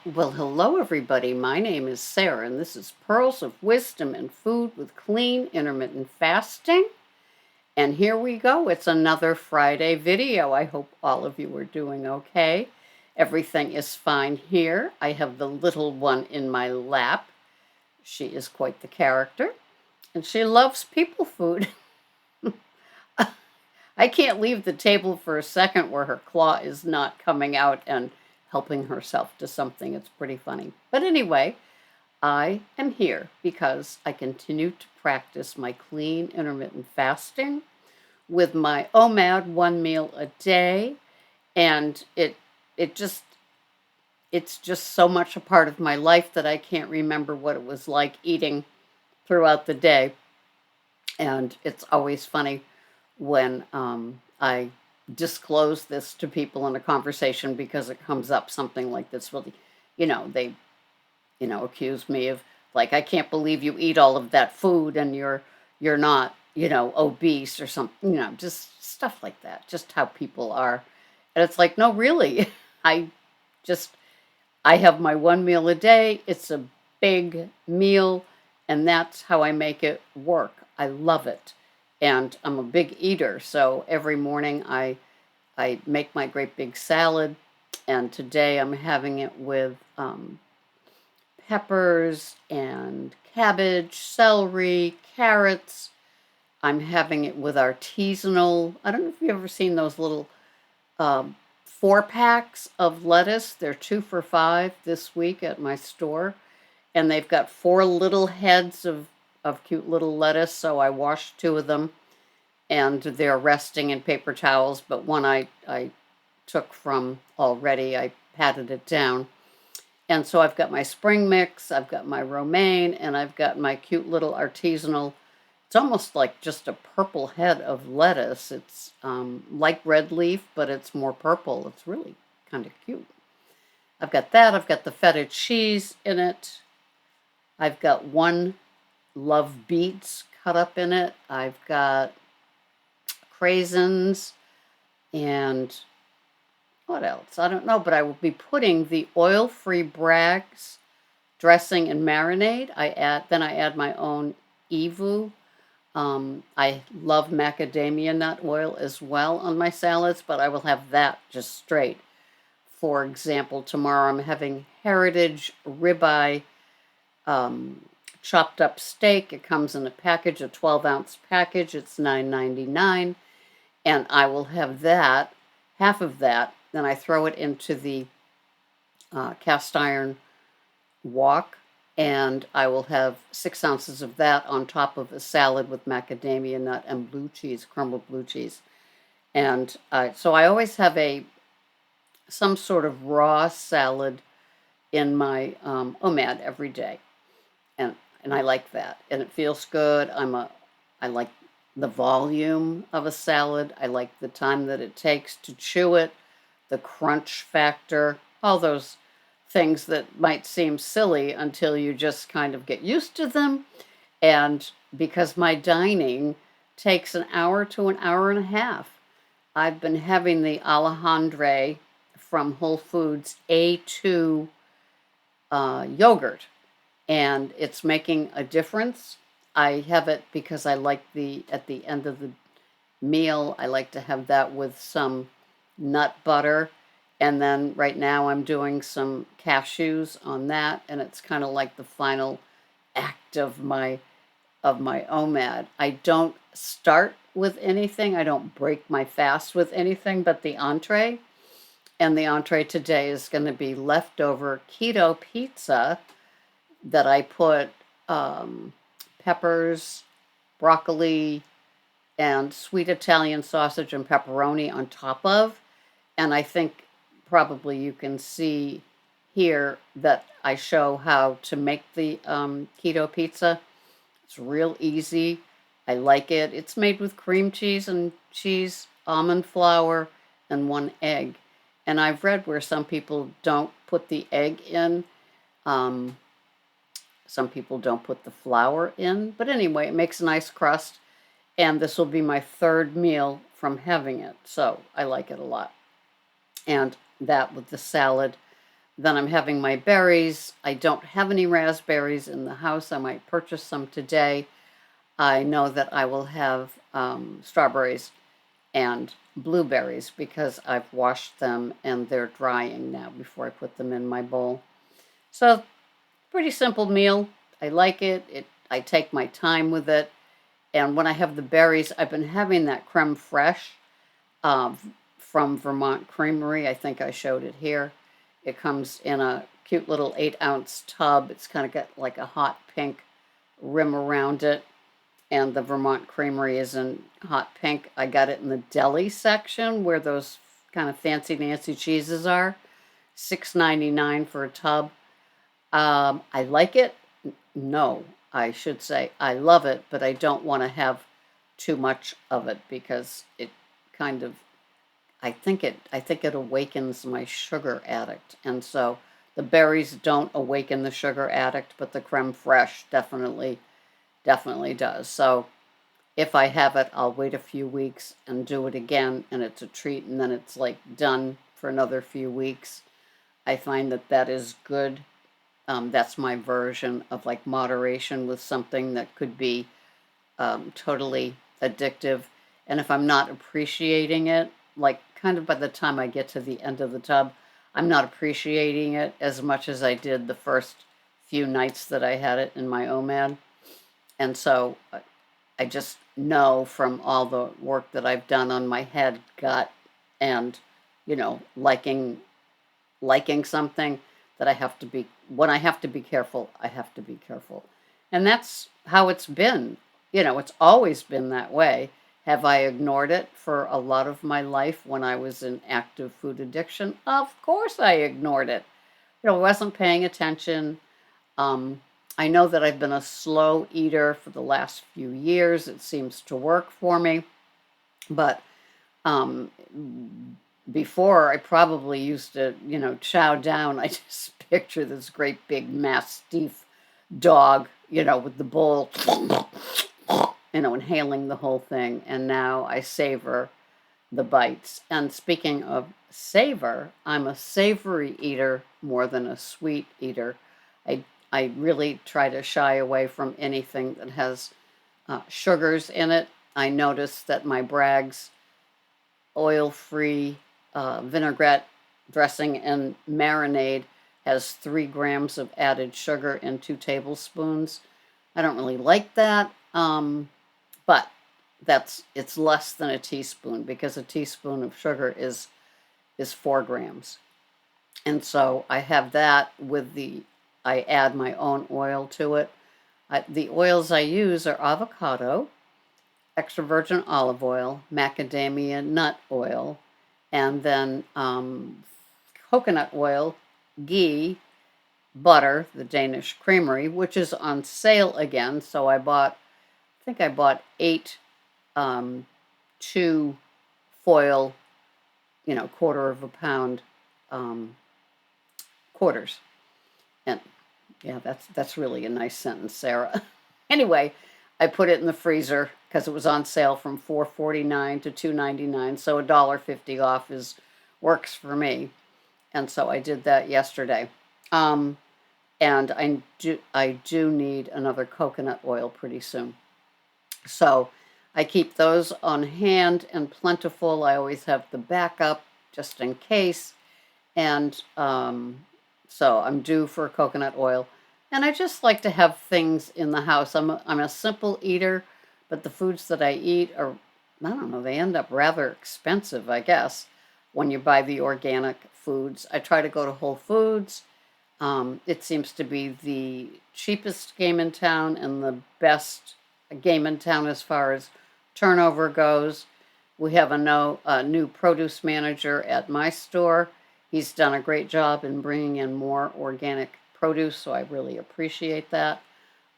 Well, hello, everybody. My name is Sarah, and this is Pearls of Wisdom and Food with Clean Intermittent Fasting. And here we go. It's another Friday video. I hope all of you are doing okay. Everything is fine here. I have the little one in my lap. She is quite the character, and she loves people food. I can't leave the table for a second where her claw is not coming out and helping herself to something. It's pretty funny. But anyway, I am here because I continue to practice my clean intermittent fasting with my OMAD 1 meal a day, and it just it's just so much a part of my life that I can't remember what it was like eating throughout the day. And it's always funny when I disclose this to people in a conversation because it comes up something like this. Well, they accuse me of, like, I can't believe you eat all of that food and you're not, obese or something, just stuff like that, just how people are. And it's like, no, really, I just, I have my 1 meal a day. It's a big meal, and that's how I make it work. I love it. And I'm a big eater, so every morning I make my great big salad, and today I'm having it with peppers and cabbage, celery, carrots. I'm having it with artisanal. I don't know if you've ever seen those little 4 packs of lettuce. They're 2 for $5 this week at my store. And they've got 4 little heads of cute little lettuce. So I washed 2 of them and they're resting in paper towels. But one I took from already, I patted it down. And so I've got my spring mix, I've got my romaine, and I've got my cute little artisanal. It's almost like just a purple head of lettuce. It's like red leaf, but it's more purple. It's really kind of cute. I've got that. I've got the feta cheese in it. I've got 1 love beets cut up in it. I've got craisins and what else? I don't know, but I will be putting the oil-free Bragg's dressing and marinade. I add my own evu. I love macadamia nut oil as well on my salads, but I will have that just straight. For example, tomorrow I'm having heritage ribeye chopped up steak. It comes in a 12-ounce package. It's $9.99, and I will have that, half of that. Then I throw it into the cast iron wok, and I will have 6 ounces of that on top of a salad with macadamia nut and blue cheese, crumbled blue cheese. And so I always have some sort of raw salad in my OMAD every day, and I like that, and it feels good. I like the volume of a salad. I like the time that it takes to chew it, the crunch factor, all those things that might seem silly until you just kind of get used to them. And because my dining takes an hour to an hour and a half, I've been having the Alejandre from Whole Foods A2 yogurt, and it's making a difference. I have it because I like at the end of the meal, I like to have that with some nut butter. And then right now I'm doing some cashews on that, and it's kind of like the final act of my OMAD. I don't start with anything. I don't break my fast with anything but the entree. And the entree today is going to be leftover keto pizza that I put peppers, broccoli, and sweet Italian sausage and pepperoni on top of. And I think probably you can see here that I show how to make the keto pizza. It's real easy. I like it. It's made with cream cheese and cheese, almond flour, and 1 egg. And I've read where some people don't put the egg in. Some people don't put the flour in. But anyway, it makes a nice crust. And this will be my 3rd meal from having it. So I like it a lot. And that with the salad. then I'm having my berries. I don't have any raspberries in the house. I might purchase some today. I know that I will have strawberries and blueberries because I've washed them and they're drying now before I put them in my bowl. So, pretty simple meal. I like it. I take my time with it. And when I have the berries, I've been having that creme fraiche uh, from Vermont Creamery. I think I showed it here. It comes in a cute little 8-ounce tub. It's kind of got like a hot pink rim around it. And the Vermont Creamery is in hot pink. I got it in the deli section where those kind of fancy Nancy cheeses are. $6.99 for a tub. I like it. No, I should say I love it, but I don't want to have too much of it because it kind of I think it awakens my sugar addict. And so the berries don't awaken the sugar addict, but the creme fraiche definitely does. So if I have it, I'll wait a few weeks and do it again, and it's a treat, and then it's like done for another few weeks. I find that is good. That's my version of like moderation with something that could be totally addictive. And if I'm not appreciating it, like kind of by the time I get to the end of the tub, I'm not appreciating it as much as I did the first few nights that I had it in my OMAD. And so I just know from all the work that I've done on my head, gut, and liking something that I have to be when I have to be careful, I have to be careful. And that's how it's been. It's always been that way. Have I ignored it for a lot of my life when I was in active food addiction? Of course I ignored it. I wasn't paying attention. Um, I know that I've been a slow eater for the last few years. It seems to work for me. But um, before, I probably used to, chow down. I just picture this great big mastiff dog, with the bowl, inhaling the whole thing. And now I savor the bites. And speaking of savor, I'm a savory eater more than a sweet eater. I really try to shy away from anything that has sugars in it. I noticed that my Bragg's oil-free vinaigrette dressing and marinade has 3 grams of added sugar and 2 tablespoons. I don't really like that, but it's less than a teaspoon because a teaspoon of sugar is 4 grams. And so I have that I add my own oil to it. The oils I use are avocado, extra virgin olive oil, macadamia nut oil, and then coconut oil, ghee, butter, the Danish Creamery, which is on sale again. So I think I bought 8 2 foil, quarter of a pound quarters. And yeah, that's really a nice sentence, Sarah. Anyway, I put it in the freezer because it was on sale from $4.49 to $2.99, so $1.50 off works for me. And so I did that yesterday. And I do need another coconut oil pretty soon. So I keep those on hand and plentiful. I always have the backup just in case. And so I'm due for coconut oil. And I just like to have things in the house. I'm a simple eater, but the foods that I eat are, I don't know, they end up rather expensive, I guess, when you buy the organic foods. I try to go to Whole Foods. It seems to be the cheapest game in town and the best game in town as far as turnover goes. We have a new produce manager at my store. He's done a great job in bringing in more organic produce, so I really appreciate that.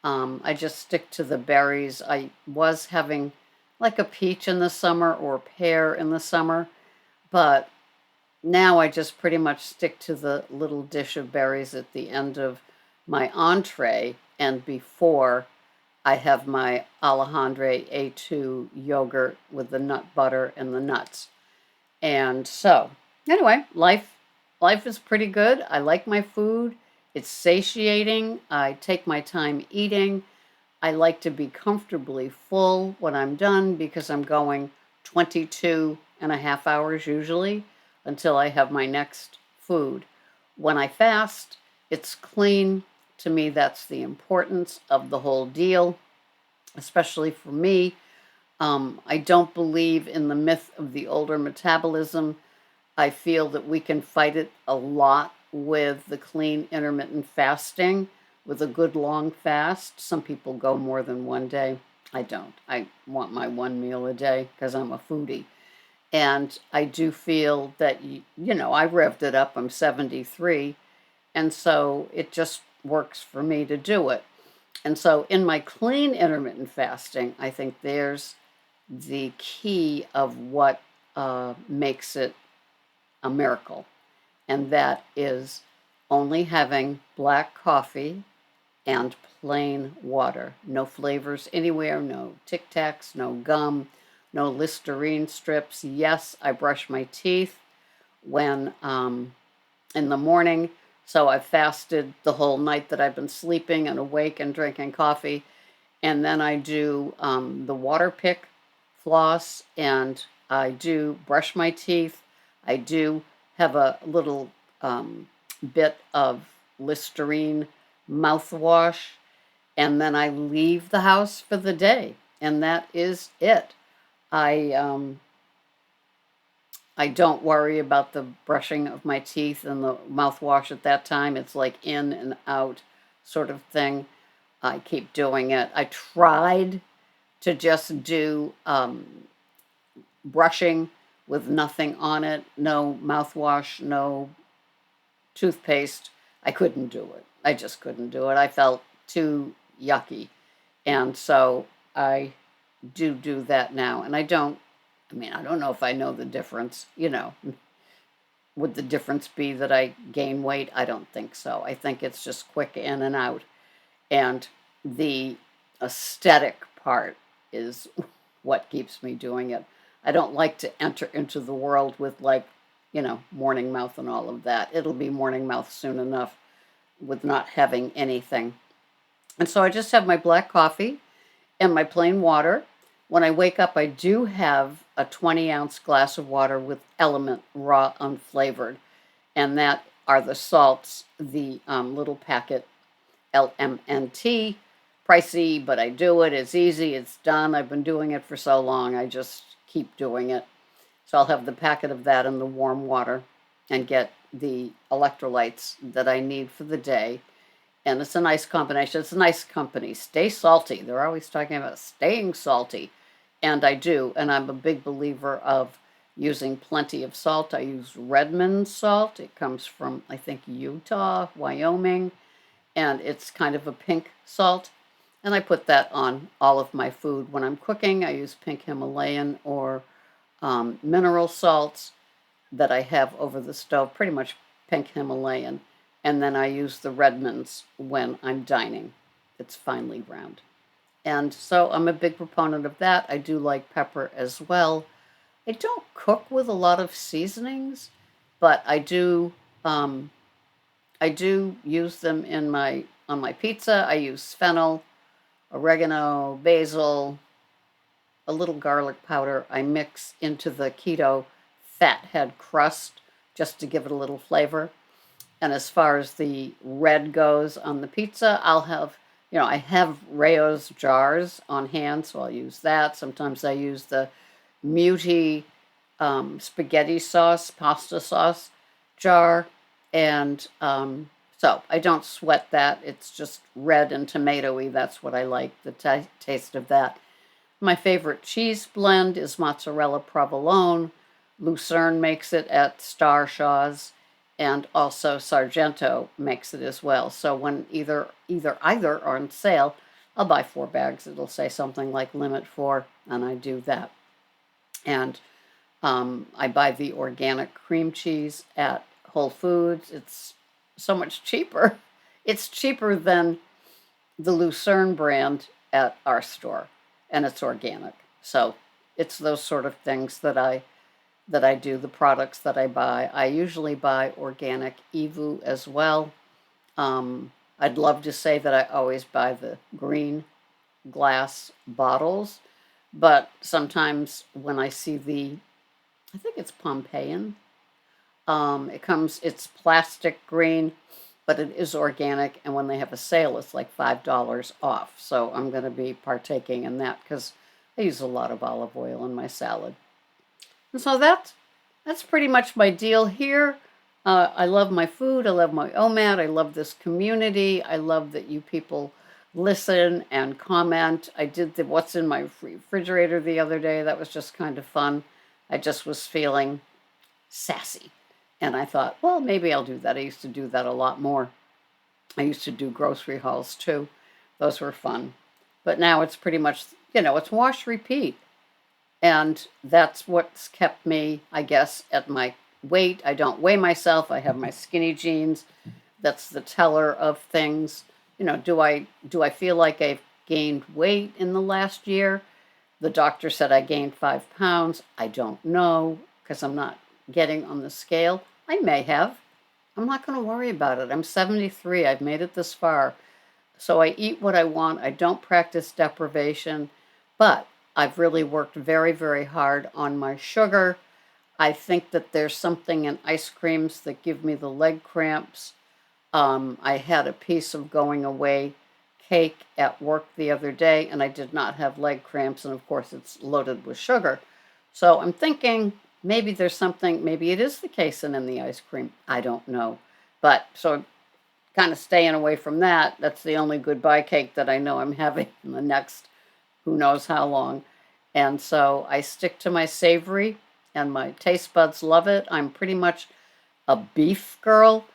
I just stick to the berries. I was having like a peach in the summer or pear in the summer, but now I just pretty much stick to the little dish of berries at the end of my entree and before I have my Alejandro A2 yogurt with the nut butter and the nuts. And so, anyway, life life is pretty good. I like my food. It's satiating. I take my time eating. I like to be comfortably full when I'm done because I'm going 22 and a half hours usually until I have my next food. When I fast, it's clean. To me, that's the importance of the whole deal, especially for me. I don't believe in the myth of the older metabolism. I feel that we can fight it a lot with the clean intermittent fasting, with a good long fast. Some people go more than one day. I don't. I want my one meal a day because I'm a foodie. And I do feel that, I revved it up. I'm 73. And so it just works for me to do it. And so in my clean intermittent fasting, I think there's the key of what makes it a miracle. And that is only having black coffee and plain water. No flavors anywhere, no Tic Tacs, no gum, no Listerine strips. Yes, I brush my teeth when in the morning. So I've fasted the whole night that I've been sleeping and awake and drinking coffee. And then I do the water pick floss, and I do brush my teeth. I do have a little bit of Listerine mouthwash, and then I leave the house for the day, and that is it. I I don't worry about the brushing of my teeth and the mouthwash at that time. It's like in and out sort of thing. I keep doing it. I tried to just do brushing with nothing on it, no mouthwash, no toothpaste. I couldn't do it. I just couldn't do it. I felt too yucky. And so I do that now. And I don't know if I know the difference, Would the difference be that I gain weight? I don't think so. I think it's just quick in and out. And the aesthetic part is what keeps me doing it. I don't like to enter into the world with, like, morning mouth and all of that. It'll be morning mouth soon enough with not having anything. And so I just have my black coffee and my plain water. When I wake up, I do have a 20-ounce glass of water with Element raw unflavored. And that are the salts, the little packet LMNT. Pricey, but I do it. It's easy. It's done. I've been doing it for so long. I just keep doing it. So I'll have the packet of that in the warm water and get the electrolytes that I need for the day. And it's a nice combination. It's a nice company. Stay salty. They're always talking about staying salty. And I do. And I'm a big believer of using plenty of salt. I use Redmond salt. It comes from, I think, Utah, Wyoming. And it's kind of a pink salt. And I put that on all of my food. When I'm cooking, I use pink Himalayan or mineral salts that I have over the stove, pretty much pink Himalayan. And then I use the Redmonds when I'm dining. It's finely ground. And so I'm a big proponent of that. I do like pepper as well. I don't cook with a lot of seasonings, but I do use them on my pizza. I use fennel, oregano, basil, a little garlic powder. I mix into the keto fathead crust just to give it a little flavor. And as far as the red goes on the pizza, I'll have, I have Rayo's jars on hand, so I'll use that. Sometimes I use the Muti spaghetti sauce, pasta sauce jar. And so I don't sweat that. It's just red and tomatoey. That's what I like, the taste of that. My favorite cheese blend is mozzarella provolone. Lucerne makes it at Star Shaw's, and also Sargento makes it as well. So when either are on sale, I'll buy 4 bags. It'll say something like limit 4, and I do that. And I buy the organic cream cheese at Whole Foods. It's so much cheaper. It's cheaper than the Lucerne brand at our store, and it's organic. So it's those sort of things that I that I do, the products that I buy. I usually buy organic Evu as well. I'd love to say that I always buy the green glass bottles, but sometimes when I see I think it's Pompeian, it's plastic green, but it is organic, and when they have a sale, it's like $5 off. So I'm going to be partaking in that because I use a lot of olive oil in my salad. And so that's pretty much my deal here. I love my food. I love my OMAD. I love this community. I love that you people listen and comment. I did the what's in my refrigerator the other day. That was just kind of fun. I just was feeling sassy. And I thought, well, maybe I'll do that. I used to do that a lot more. I used to do grocery hauls too. Those were fun. But now it's pretty much, it's wash, repeat. And that's what's kept me, I guess, at my weight. I don't weigh myself. I have my skinny jeans. That's the teller of things. Do I feel like I've gained weight in the last year? The doctor said I gained 5 pounds. I don't know because I'm not getting on the scale. I may have. I'm not going to worry about it. I'm 73. I've made it this far. So I eat what I want. I don't practice deprivation, but I've really worked very, very hard on my sugar. I think that there's something in ice creams that give me the leg cramps. I had a piece of going away cake at work the other day, and I did not have leg cramps. And of course, it's loaded with sugar. So I'm thinking maybe there's something, maybe it is the casein in the ice cream. I don't know. But so kind of staying away from that. That's the only goodbye cake that I know I'm having in the next who knows how long. And so I stick to my savory, and my taste buds love it. I'm pretty much a beef girl.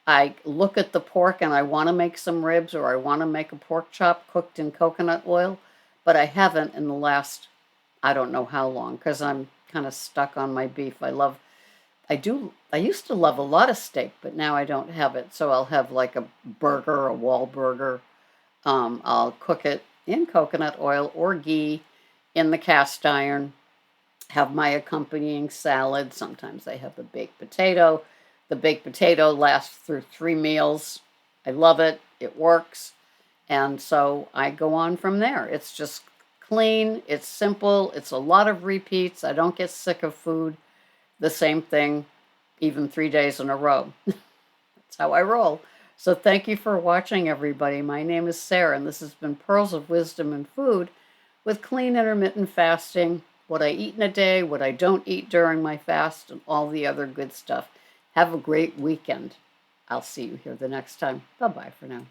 I look at the pork and I want to make some ribs, or I want to make a pork chop cooked in coconut oil, but I haven't in the last, I don't know how long, because I'm kind of stuck on my beef. I used to love a lot of steak, but now I don't have it. So I'll have like a burger, a wall burger. I'll cook it in coconut oil or ghee in the cast iron, have my accompanying salad. Sometimes I have a baked potato. The baked potato lasts through 3 meals. I love it. It works. And so I go on from there. It's just clean. It's simple. It's a lot of repeats. I don't get sick of food. The same thing, even 3 days in a row. That's how I roll. So thank you for watching, everybody. My name is Sarah, and this has been Pearls of Wisdom in Food with clean intermittent fasting, what I eat in a day, what I don't eat during my fast, and all the other good stuff. Have a great weekend. I'll see you here the next time. Bye-bye for now.